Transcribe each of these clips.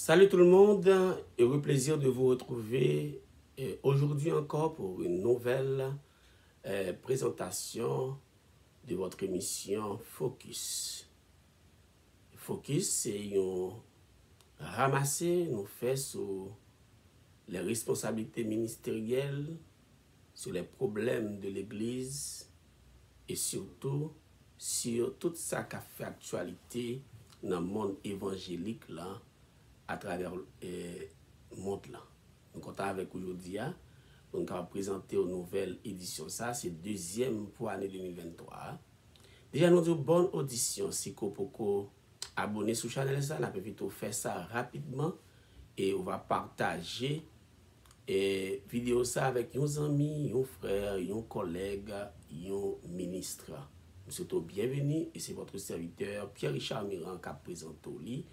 Salut tout le monde, heureux plaisir de vous retrouver aujourd'hui encore pour une nouvelle présentation de votre émission Focus. Focus, c'est un ramasser, nous fait sur les responsabilités ministérielles, sur les problèmes de l'Église et surtout sur tout ça qui a fait actualité dans le monde évangélique là, à travers le monde là. Nous comptons avec aujourd'hui, on va présenter une nouvelle édition. Ça, c'est deuxième pour l'année 2023. Déjà, nous avons une bonne audition. Si vous pouvez abonner sur la chaîne, ça, on peut vite faire ça rapidement et on va partager vidéo ça avec nos amis, nos frères, nos collègues, nos ministres. Nous sommes bienvenus et c'est votre serviteur Pierre-Richard Miran qui a présenté au lit.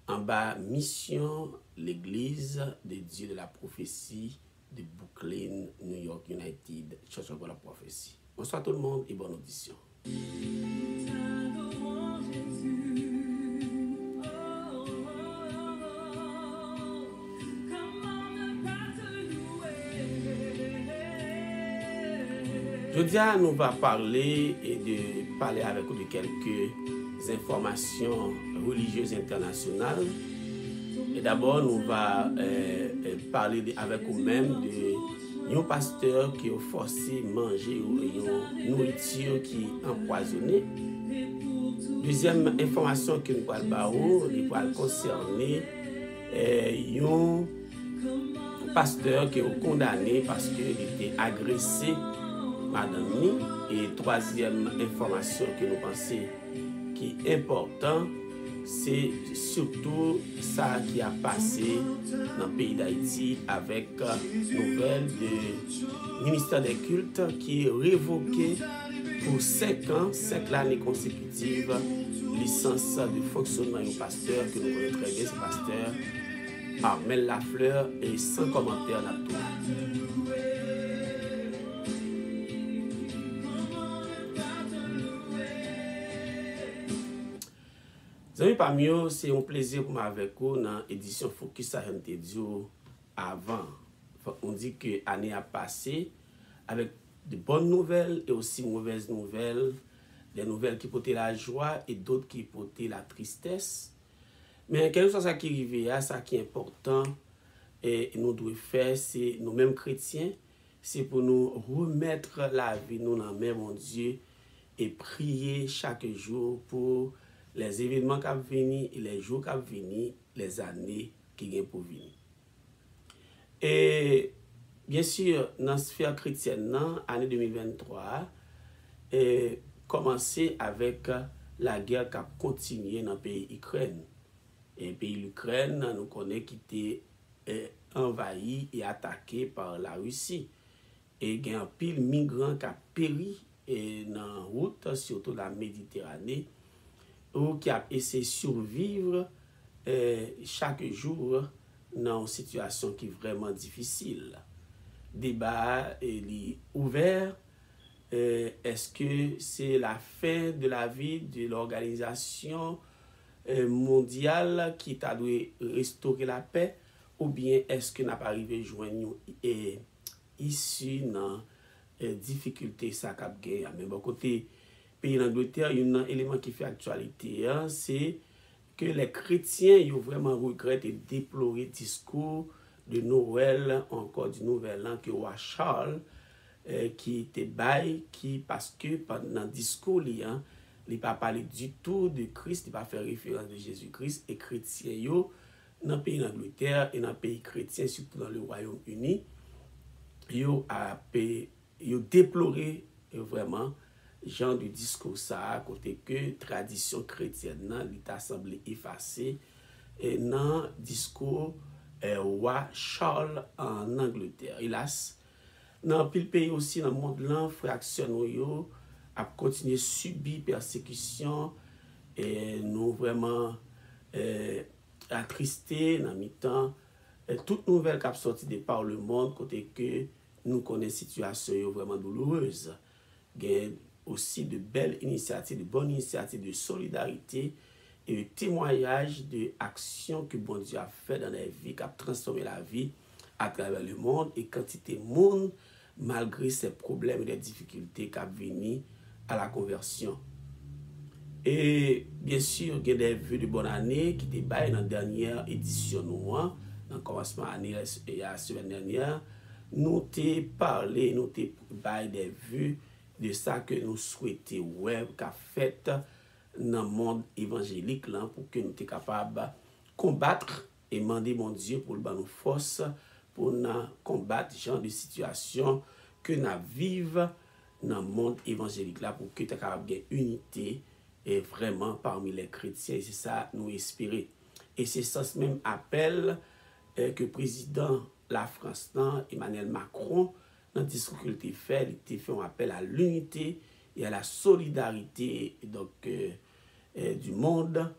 En bas, mission, l'église de Dieu de la prophétie de Brooklyn, New York, United, Church of la prophétie. Bonsoir tout le monde et bonne audition. Aujourd'hui, nous va parler avec vous de quelques informations religieuses internationales. Et d'abord, nous va parler avec vous-même de un pasteur qui a forcé manger une nourriture qui est empoisonnée. Deuxième information que nous va concerner un pasteur qui est condamné parce qu'il était agressé madame ni. Et troisième information que nous pensons qui est important, c'est surtout ça qui a passé dans le pays d'Haïti avec nouvelle du ministère des cultes qui est révoqué pour 5 ans, 5 années consécutives, licence de fonctionnement du pasteur que nous connaissons très bien, ce pasteur Armel Lafleur, et sans commentaire là-dessus. Amis parmi eux, c'est un plaisir pour moi avec vous dans l'édition Focus à avant. On dit que l'année a passé avec de bonnes nouvelles et aussi mauvaises nouvelles. Des nouvelles qui portaient la joie et d'autres qui portaient la tristesse. Mais quelque chose qui arrive, ça qui est important et nous devons faire, c'est nous-mêmes chrétiens, c'est pour nous remettre la vie nous dans la main de Dieu et prier chaque jour pour les événements qui vont venir, les jours qui vont venir, les années qui viennent pour venir. Et bien sûr, dans la sphère chrétienne, l'année 2023, commencé avec la guerre qui a continué dans le pays Ukraine. Et le pays l'Ukraine, nous connaissons qui était envahi et attaqué par la Russie. Et il y a un pile de migrants qui ont péri dans la route, surtout la Méditerranée, ou qui a essayé de survivre chaque jour dans une situation qui est vraiment difficile. Débat est ouvert. Est-ce que c'est la fin de la vie de l'organisation mondiale qui t'a dû restaurer la paix, ou bien est-ce que n'a pas arrivé à joindre issue dans difficulté ça qu'a gagné. Mais bon côté pays d'Angleterre, il y a un élément qui fait actualité, c'est que les chrétiens ils ont vraiment regretté et déploré le discours de Noël, encore du Nouvel An, que roi Charles qui était bail, parce que pendant le discours, il n'a pas parlé du tout de Christ, il n'a pas fait référence de Jésus-Christ, et chrétiens, dans le pays d'Angleterre et dans le pays chrétien, surtout dans le Royaume-Uni, ils ont déploré vraiment genre de discours ça, à côté que tradition chrétienne, l'État semblé effacé, et dans le discours roi Charles en Angleterre. Hélas, dans le pays aussi, dans le monde, l'infraction a continué à subir persécution et nous vraiment attristés dans le temps. Toute nouvelle qui a sorti de par le monde, côté que nous connaissons une situation vraiment douloureuse. Il y a aussi de belles initiatives, de bonnes initiatives de solidarité et le témoignage de actions que bon Dieu a fait dans la vie, qui a transformé la vie à travers le monde, et quantité de monde, malgré ces problèmes et les difficultés qui ont venu à la conversion. Et bien sûr, il y a des vœux de bonne année qui étaient dans la dernière édition, dans le commencement de l'année, la semaine dernière. Nous t'ai parlé, nous t'ai parlé des vœux de ça que nous souhaitons, qu'a fait dans le monde évangélique là, pour que nous soyons capables de combattre et demander mon Dieu pour le nous force pour nous combattre ce genre de situation que nous vivons dans le monde évangélique là, pour que nous soyons capables de unité et vraiment parmi les chrétiens. Et c'est ça nous espérer. Et c'est ça ce même appel que le président de la France, Emmanuel Macron, dans le discours qu'il a fait, il a fait un appel à l'unité et à la solidarité donc, du monde,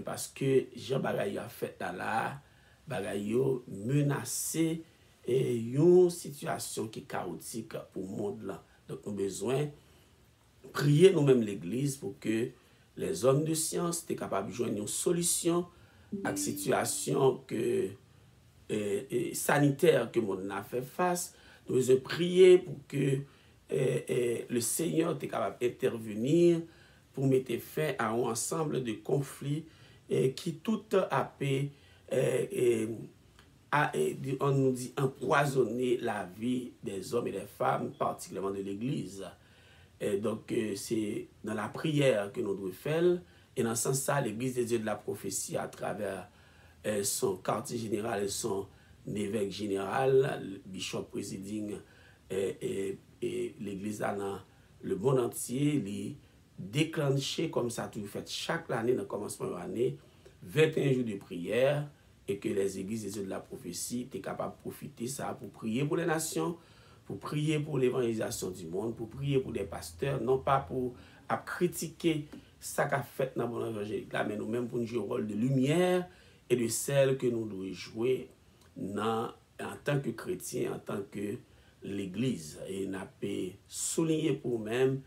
parce que Jean Bagay a fait là, Bagay a menacé une situation qui est chaotique pour le monde là. Donc nous avons besoin de prier nous-mêmes l'Église pour que les hommes de science soient capables de joindre une solution à la situation sanitaire que le monde a fait face. Nous devons prier pour que le Seigneur soit capable d'intervenir pour mettre fin à un ensemble de conflits qui tout a pu, on nous dit, empoisonner la vie des hommes et des femmes, particulièrement de l'Église. Donc, c'est dans la prière que nous devons faire. Et dans ce sens-là, l'Église des dieux de la prophétie, à travers son quartier général et son évêque général, le bishop présiding et l'Église dans le monde entier, les déclencher comme ça, tout fait chaque année, dans le commencement de l'année, 21 jours de prière, et que les églises des dieux de la prophétie étaient capables de profiter de ça pour prier pour les nations, pour prier pour l'évangélisation du monde, pour prier pour des pasteurs, non pas pour critiquer ça qu'a fait dans le monde évangélique, mais nous-mêmes pour jouer le rôle de lumière et de celle que nous devons jouer en tant que chrétiens, en tant que l'Église. Et nous avons souligné pour nous-mêmes,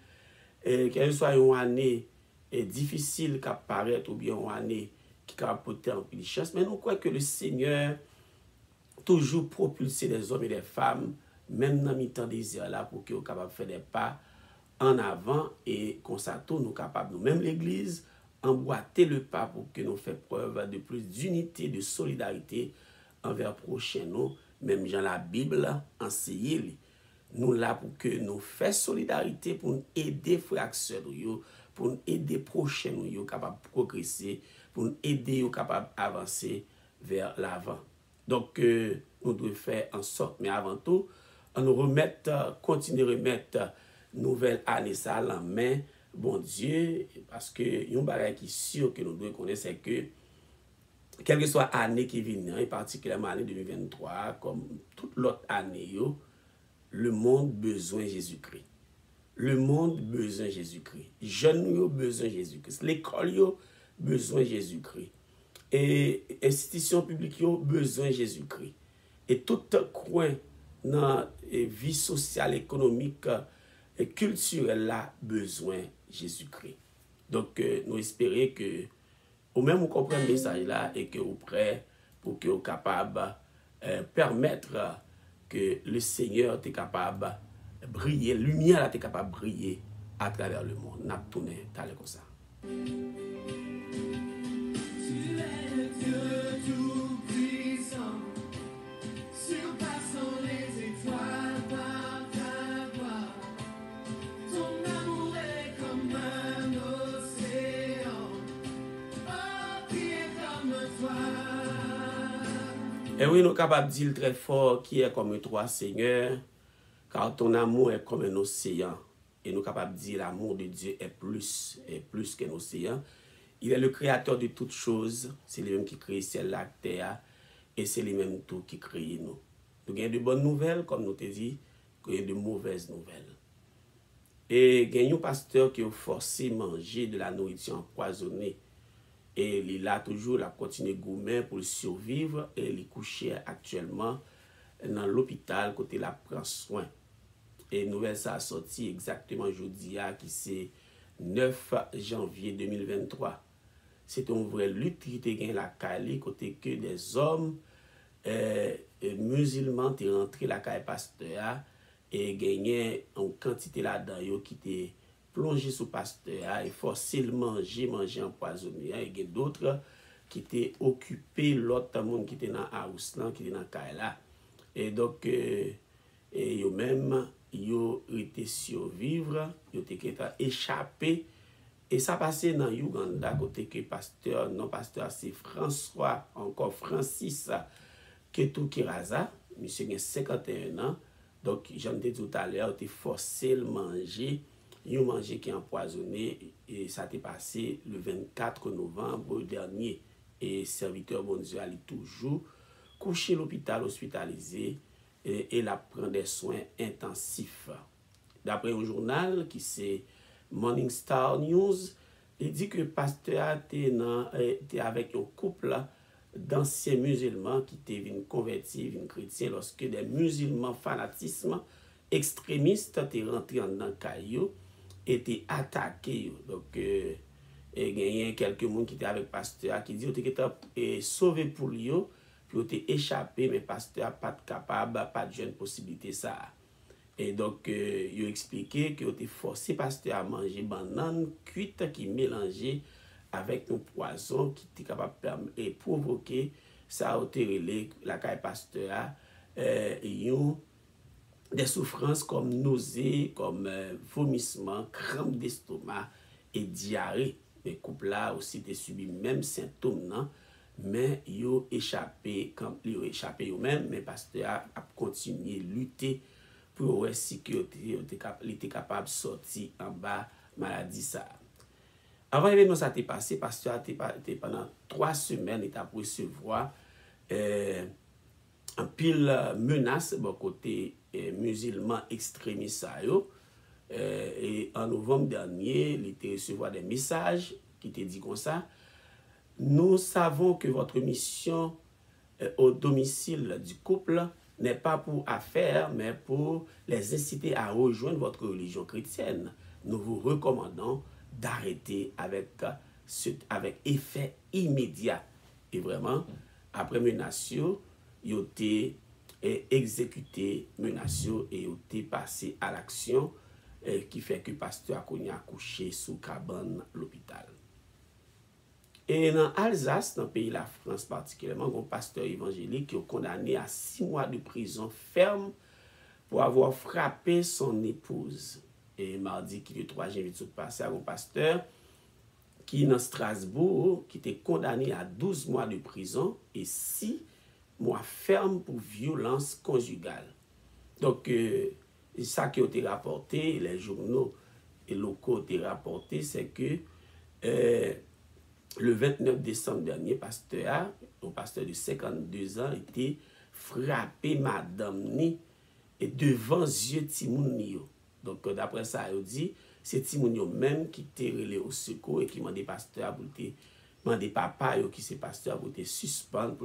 qu'elle soit une année difficile qui apparaît ou bien une année qui a apporté un peu de chance, mais nous croyons que le Seigneur toujours propulser les hommes et les femmes, même dans le temps désir là, pour qu'ils soient capables de faire des pas en avant et qu'on s'attend, nous capables, nous-mêmes l'Église, emboîter le pas pour que nous fassions preuve de plus d'unité, de solidarité envers prochain nous, même dans la Bible, enseignée. Nous là pour que nous fassions solidarité, pour nous aider frères et sœurs, pour nous aider prochains nous, capables de progresser, pour nous aider capables d'avancer vers l'avant. Donc, nous devons faire en sorte, mais avant tout, on nous continuer à remettre nouvelle année ça en main, bon Dieu, parce que il y a un bagage qui est sûr que nous devons connaître, c'est que quelle que soit l'année qui vient, et particulièrement l'année 2023, comme toute l'autre année, le monde besoin de Jésus-Christ. Le monde besoin de Jésus-Christ. Jeunes besoin de Jésus-Christ. L'école besoin de Jésus-Christ. Et institutions publiques besoin de Jésus-Christ. Et tout coin dans la vie sociale, économique et culturelle là besoin de Jésus-Christ. Donc nous espérons que ou même vous comprenez le message là et que vous prêt pour que vous capable permettre que le Seigneur est capable de briller, la lumière est capable de briller à travers le monde. N'a tourné tel comme ça. Et oui, nous sommes capables de dire très fort qui est comme toi, Seigneur, car ton amour est comme un océan. Et nous sommes capables de dire l'amour de Dieu est plus qu'un océan. Il est le créateur de toutes choses. C'est lui-même qui crée le ciel, la terre. Et c'est lui-même tout qui crée nous. Nous avons de bonnes nouvelles, comme nous te dit, nous avons de mauvaises nouvelles. Et il y a un pasteur qui a forcé à manger de la nourriture empoisonnée. Et il a toujours la continuer gourmet pour survivre et il est couché actuellement dans l'hôpital côté la prend soin. Et nouvelle ça a sorti exactement jeudi qui c'est 9 janvier 2023. c'est une vraie lutte qui était gagnée la Cali, côté que des hommes musulmans étaient rentrés la caille pasteur et gagné une quantité là-dedans qui était plongé sous pasteur et forcé le manger empoisonné. Et il y a d'autres qui étaient occupés, l'autre monde qui était dans la house, qui était dans la caille là. Et donc, yo même, yo été survivre, yo été échappé. Et ça passait dans Uganda, côté que pasteur, non pasteur, c'est François, encore Francis Ketou Kiraza, monsieur a 51 ans. Donc, j'en ai dit tout à l'heure, il forcé de manger, il manger qui est empoisonné, et ça t'est passé le 24 novembre dernier. Et serviteur bon Dieu allait toujours couché à l'hôpital hospitalisé et la prend des soins intensifs. D'après un journal qui c'est Morning Star News, il dit que le pasteur était avec un couple d'anciens musulmans qui étaient venus convertir, venus chrétiens, lorsque des musulmans fanatisme extrémistes étaient rentrés dans le caillou, étaient attaqués. Donc, il y a quelques personnes qui étaient avec le pasteur qui dit qu'ils étaient sauvés pour lui, puis ils étaient échappés, mais le pasteur n'a pas capable, pas de jeune possibilité ça. Et donc, il a expliqué qu'il était forcé pasteur à manger banane cuite qui mélangée avec un poison qui était capable de provoquer ça a la caille pasteur des souffrances comme nausées, comme vomissement, crampes d'estomac et diarrhée. Les couples là aussi ont subi même symptômes, non? Mais ils ont échappé, quand ils ont échappé eux-mêmes, mais pasteur a continué à lutter pour voir si il était capable de sortir en bas maladie ça. Avant l'événement ça t'est passé, pasteur était pendant 3 semaines et a recevoir un pile menace bon côté musulman extrémiste et en novembre dernier, il était recevoir des messages qui étaient dit comme ça. Nous savons que votre mission au domicile du couple n'est pas pour affaires, mais pour les inciter à rejoindre votre religion chrétienne. Nous vous recommandons d'arrêter avec effet immédiat. Et vraiment, après menaces, ils ont été exécutés, menaces, et ils ont été passés à l'action qui fait que le pasteur a couché sous cabane l'hôpital. Et dans Alsace, dans le pays de la France particulièrement, un pasteur évangélique qui est condamné à 6 mois de prison ferme pour avoir frappé son épouse. Et mardi, qui est le 3 janvier, tout passé à un pasteur qui est dans Strasbourg, qui était condamné à 12 mois de prison et 6 mois ferme pour violence conjugale. Donc, ça qui a été rapporté, les journaux et locaux ont été rapportés, c'est que le 29 décembre dernier, un pasteur de 52 ans, était frappé madame ni devant yeux Timounio. Donc, d'après ça, il dit, c'est Timounio même qui était relé au secours et qui m'a dit pasteur pour te demander papa qui c'est pasteur pour te suspendre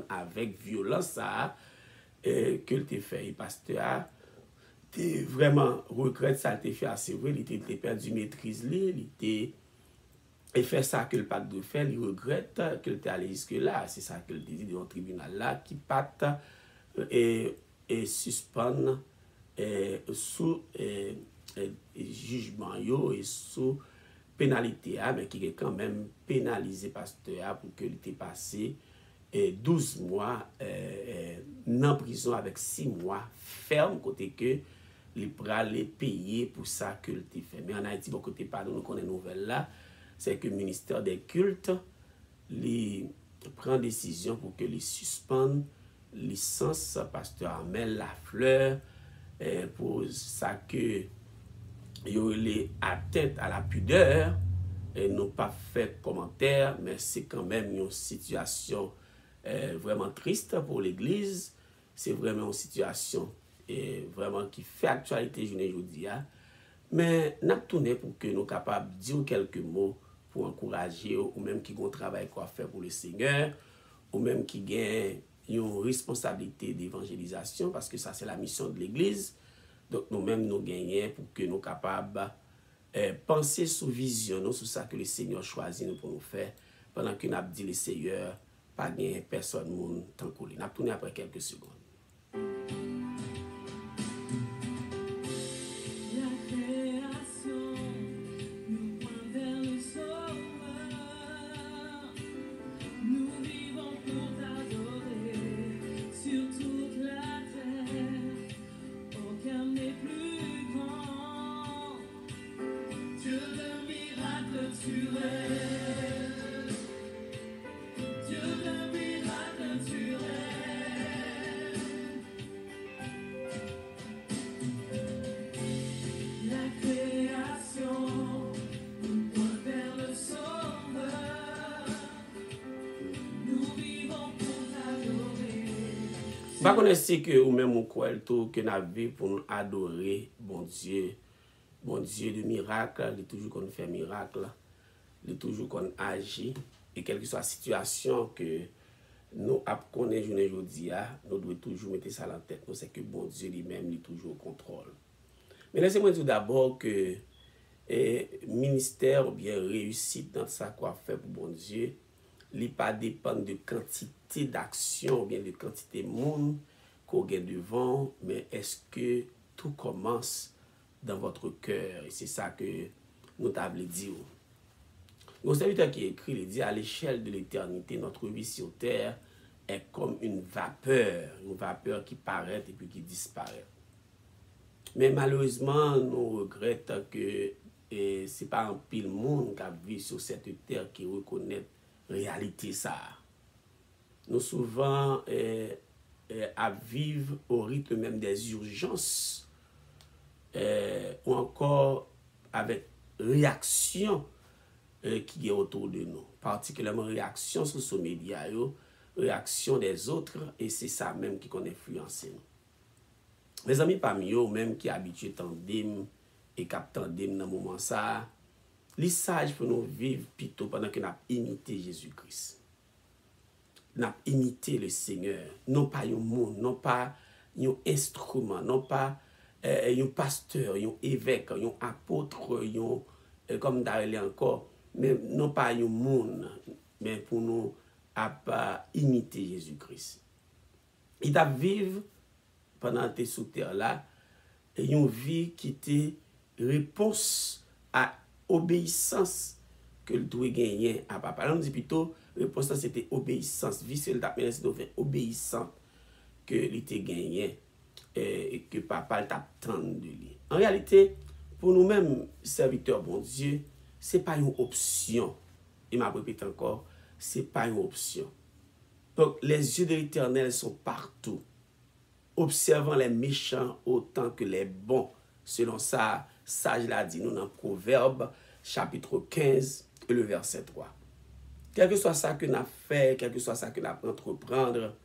avec violence ça que le fait. Et pasteur te vraiment regrette ça, il fait assez vrai, il était perdu maîtrise il était et fait ça que le pas de faire, il regrette qu'il était allé jusque là. C'est ça qu'il dit dans le tribunal là qui parte et suspend sous jugement et sous pénalité, mais qui est quand même pénalisé pasteur pour qu'il ait passé 12 mois en prison avec 6 mois ferme, côté que il pourra les payer pour ça qu'il a fait. Mais en Haïti, bon côté pas nous connaissons nouvelle là, c'est que le ministère des cultes prend décision pour que les suspende licence pasteur Armel Lafleur pour ça que les atteintes à la pudeur et n'ont pas fait commentaire, mais c'est quand même une situation vraiment triste pour l'Église. C'est vraiment une situation vraiment qui fait actualité aujourd'hui. Mais nous tourné pour que nous soyons capables de dire quelques mots pour encourager ou même qui ont un travail qu'on faire pour le Seigneur ou même qui ont une responsabilité d'évangélisation parce que ça c'est la mission de l'Église. Donc nous-mêmes nous gagnons pour que nous soyons capables de penser sous vision, sur ça que le Seigneur choisit pour nous faire pendant que nous avons dit le Seigneur, pas de personne moun tant qu'on lui. Nous avons tourné après quelques secondes. Pas connaître que ou même on croit tout que n'a vie pour nous adorer bon Dieu de miracle, il est toujours qu'on fait miracle, il est toujours qu'on agit et quelle que soit la situation que nous connaissons aujourd'hui, nous devons toujours mettre ça en tête, nous c'est que bon Dieu lui-même il est toujours au contrôle. Mais laissez-moi dire d'abord que ministère ou bien réussite dans ça qu'on fait pour bon Dieu, il pas dépend de quantité d'action ou bien de quantité de monde qu'on gagne devant, mais est-ce que tout commence dans votre cœur? Et c'est ça que nous t'avons dit. Nos serviteur qui écrit, il dit à l'échelle de l'éternité, notre vie sur terre est comme une vapeur qui paraît et puis qui disparaît. Mais malheureusement, nous regrettons que ce n'est pas un pile monde qui vit sur cette terre qui reconnaît réalité ça. Nous souvent à vivre au rythme même des urgences ou encore avec réaction qui est autour de nous, particulièrement réaction sur ce média, réaction des autres, et c'est ça même qui qu'on influence nous. Mes amis parmi eux, même qui habitués tandem et qui tandem dans moment ça, les sages pour nous vivre plutôt pendant que nous avons imité Jésus-Christ. Nous avons imité le Seigneur, non pas un monde, non pas un instrument, non pas un pasteur, un évêque, un apôtre, comme d'ailleurs encore, mais non pas un monde, mais pour nous imiter Jésus-Christ. Il a vivre pendant tes sous terre là, une vie qui était réponse à obéissance que le doit gagner à papa. Là, on dit plutôt, réponse c'était obéissance. Vie seule t'a fait obéissant que il était gagné et que papa t'a tendu de lui. En réalité, pour nous-mêmes, serviteurs bon Dieu, c'est pas une option. Et m'a répété encore, c'est pas une option. Donc, les yeux de l'Éternel sont partout, observant les méchants autant que les bons. Selon ça, sage l'a dit nous dans Proverbe, chapitre 15, et le verset 3. Quel que soit ça que nous avons fait, quel que soit ça que nous avons entreprendre,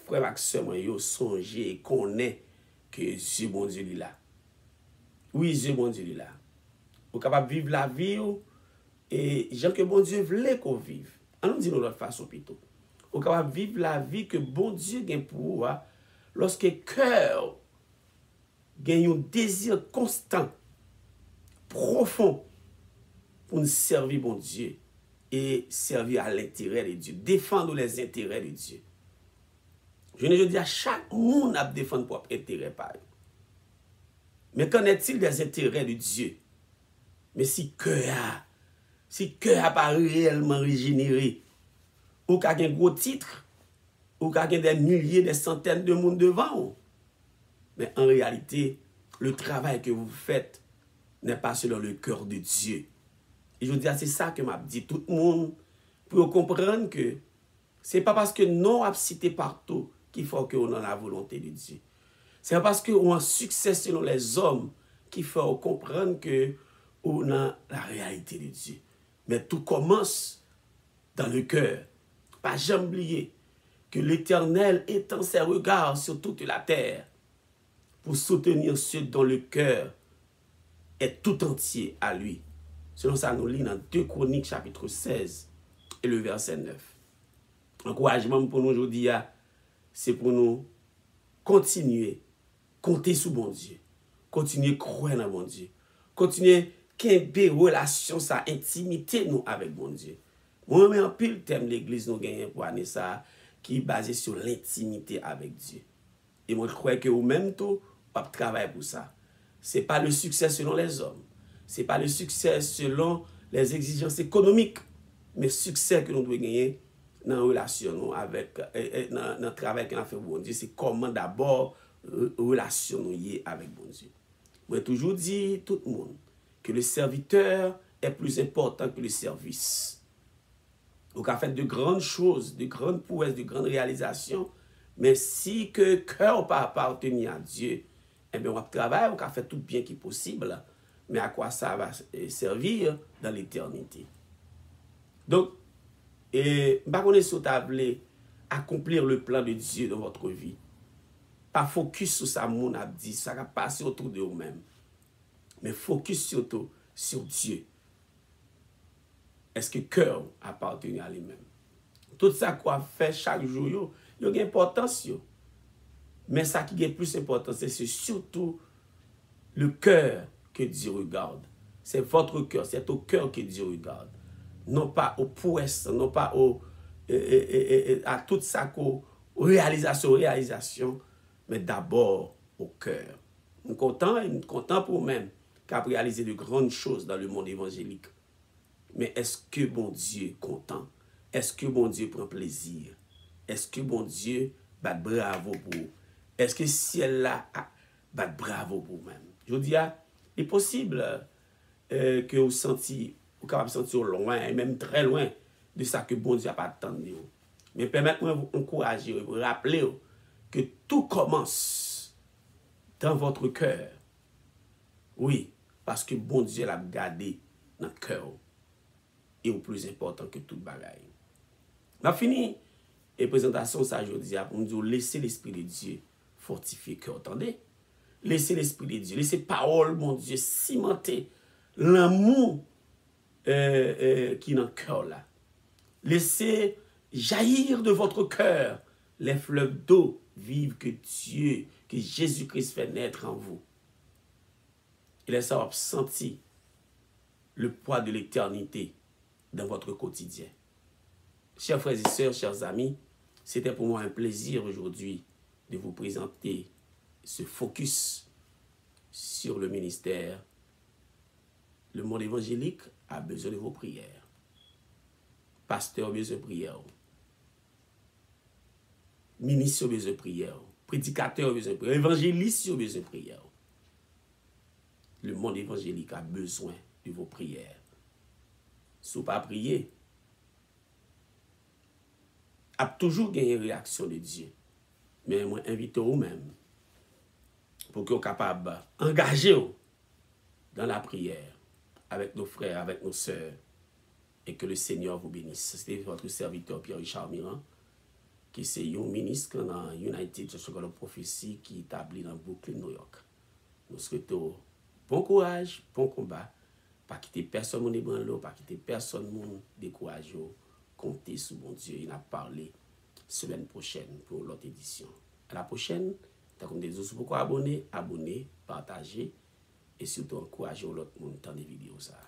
frère Maxime, yo songer et connaît que Dieu bon Dieu est là. Oui, Dieu bon Dieu est là. Vous êtes capable de vivre la vie et gens que bon Dieu voulait qu'on vive. On nous dit de l'autre façon plutôt. Vous êtes capable de vivre la vie que bon Dieu gagne pour vous lorsque le cœur gagne un désir constant, profond pour nous servir bon Dieu et servir à l'intérêt de Dieu, défendre les intérêts de Dieu. Je ne dis à chaque monde à défendre propre intérêt par eux. Mais qu'en est-il des intérêts de Dieu? Mais si cœur n'a pas réellement régénéré, ou qu'il y a un gros titre, ou qu'il y a des milliers, des centaines de monde devant vous. Mais en réalité, le travail que vous faites n'est pas selon le cœur de Dieu. Et je dis, c'est ça que m'a dit tout le monde pour comprendre que ce n'est pas parce que nous avons cité partout qu'il faut qu'on ait la volonté de Dieu. C'est parce qu'on a un succès selon les hommes qu'il faut comprendre que on a la réalité de Dieu. Mais tout commence dans le cœur. Pas jamais oublier que l'Éternel étend ses regards sur toute la terre pour soutenir ceux dont le cœur est tout entier à lui. Selon ça, nous lisons dans 2 Chroniques, chapitre 16, et le verset 9. L'encouragement pour nous aujourd'hui, c'est pour nous continuer, compter sur bon Dieu, continuer croire dans bon Dieu, continuer qu'il y ait des relations, ça, intimité nous avec bon Dieu. Moi, mais en pile thème l'église nous gagne pour année ça qui est basé sur l'intimité avec Dieu. Et moi, je crois que vous-même, tout, vous travaillez pour ça. Ce n'est pas le succès selon les hommes. Ce n'est pas le succès selon les exigences économiques. Mais le succès que nous devons gagner dans la relation avec, dans le travail qu'on a fait pour bon Dieu, c'est comment d'abord relation nous avec bon Dieu. Moi, j'ai toujours dit tout le monde que le serviteur est plus important que le service. Donc, a fait de grandes choses, de grandes prouesses, de grandes réalisations, mais si que cœur pas appartenir à Dieu, eh bien, on travaille, on a fait tout bien qui est possible, mais à quoi ça va servir dans l'éternité? Donc, je ne sais pas si vous voulez accomplir le plan de Dieu dans votre vie. Pas focus sur ça, mon a dit, ça va passer autour de vous-même. Mais focus surtout sur Dieu. Est-ce que le cœur appartient à lui-même? Tout ça qu'on fait chaque jour, il y a une importance. Mais ça qui est plus important, c'est surtout le cœur que Dieu regarde. C'est votre cœur, c'est au cœur que Dieu regarde. Non pas aux prouesses, non pas à tout ça qu'aux réalisations, mais d'abord au cœur. Nous sommes contents pour nous-mêmes qu'à réaliser de grandes choses dans le monde évangélique. Mais est-ce que bon Dieu est content? Est-ce que bon Dieu prend plaisir? Est-ce que bon Dieu bat bravo pour vous? Est-ce que ciel là bat bravo pour vous-même? Je vous dis, il est possible que vous sentiez, vous capable de sentir loin, et même très loin de ça que bon Dieu n'a pas attendu. Mais permettez-moi de vous encourager, de vous rappeler que tout commence dans votre cœur. Oui, parce que bon Dieu l'a gardé dans le cœur. Et au plus important que toute bagaille. Ma fini et présentation ça je dis pour nous dire laisser l'esprit de Dieu fortifier le cœur. Attendez, laissez l'esprit de Dieu, laissez parole mon Dieu cimenter l'amour qui est dans le cœur là. Laissez jaillir de votre cœur les fleuves d'eau vive que Dieu, que Jésus-Christ fait naître en vous. Et laissez sentir le poids de l'éternité dans votre quotidien. Chers frères et sœurs, chers amis, c'était pour moi un plaisir aujourd'hui de vous présenter ce focus sur le ministère. Le monde évangélique a besoin de vos prières. Pasteur a besoin de prières. Ministre a besoin de prières. Prédicateur a besoin de prières. Évangéliste a besoin de prières. Le monde évangélique a besoin de vos prières. Si vous ne pas prier, a toujours gagné une réaction de Dieu. Mais moi, invite vous-même pour que vous soyez capable d'engager dans la prière avec nos frères, avec nos sœurs, et que le Seigneur vous bénisse. C'était votre serviteur Pierre-Richard Mirand, qui est un ministre dans United Church of Prophecy qui est établi dans Brooklyn, New York. Nous souhaitons bon courage, bon combat. Pas quitter personne mon ébranle, pas quitter personne mon décourage. Comptez sur mon Dieu. Il a parlé semaine prochaine pour l'autre édition. À la prochaine, t'as comme des autres pourquoi abonner, partager et surtout encourager l'autre monde dans les vidéos ça.